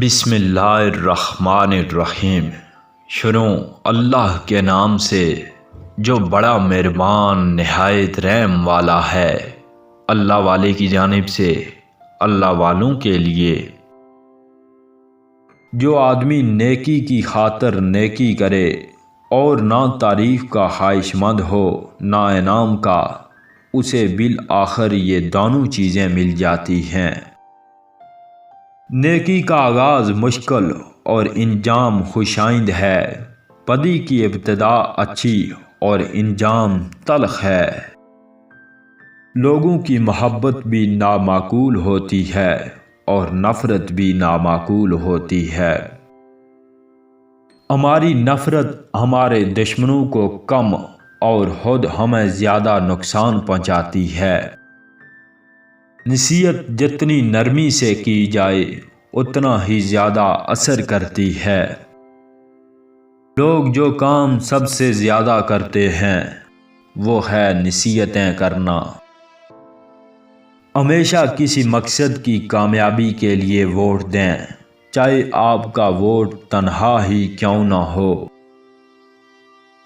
بسم اللہ الرحمن الرحیم۔ شروع اللہ کے نام سے جو بڑا مہربان نہایت رحم والا ہے۔ اللہ والے کی جانب سے اللہ والوں کے لیے۔ جو آدمی نیکی کی خاطر نیکی کرے اور نہ تعریف کا خواہش مند ہو نہ انعام کا، اسے بالآخر یہ دونوں چیزیں مل جاتی ہیں۔ نیکی کا آغاز مشکل اور انجام خوشائند ہے، بدی کی ابتدا اچھی اور انجام تلخ ہے۔ لوگوں کی محبت بھی نامعقول ہوتی ہے اور نفرت بھی نامعقول ہوتی ہے۔ ہماری نفرت ہمارے دشمنوں کو کم اور خود ہمیں زیادہ نقصان پہنچاتی ہے۔ نصیحت جتنی نرمی سے کی جائے اتنا ہی زیادہ اثر کرتی ہے۔ لوگ جو کام سب سے زیادہ کرتے ہیں وہ ہے نصیحتیں کرنا۔ ہمیشہ کسی مقصد کی کامیابی کے لیے ووٹ دیں، چاہے آپ کا ووٹ تنہا ہی کیوں نہ ہو۔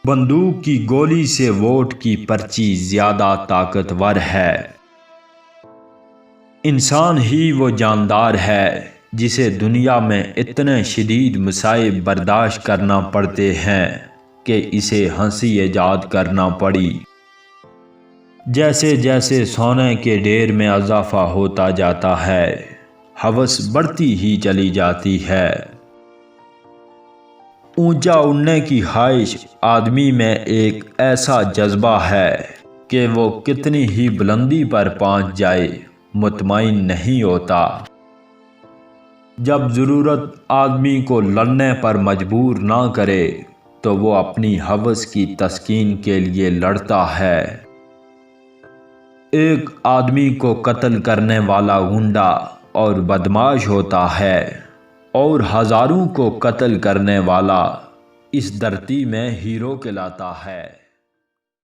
بندوق کی گولی سے ووٹ کی پرچی زیادہ طاقتور ہے۔ انسان ہی وہ جاندار ہے جسے دنیا میں اتنے شدید مصائب برداشت کرنا پڑتے ہیں کہ اسے ہنسی ایجاد کرنا پڑی۔ جیسے جیسے سونے کے ڈھیر میں اضافہ ہوتا جاتا ہے، ہوس بڑھتی ہی چلی جاتی ہے۔ اونچا اڑنے کی خواہش آدمی میں ایک ایسا جذبہ ہے کہ وہ کتنی ہی بلندی پر پہنچ جائے مطمئن نہیں ہوتا۔ جب ضرورت آدمی کو لڑنے پر مجبور نہ کرے تو وہ اپنی ہوس کی تسکین کے لیے لڑتا ہے۔ ایک آدمی کو قتل کرنے والا گنڈا اور بدمعاش ہوتا ہے اور ہزاروں کو قتل کرنے والا اس دھرتی میں ہیرو کہلاتا ہے۔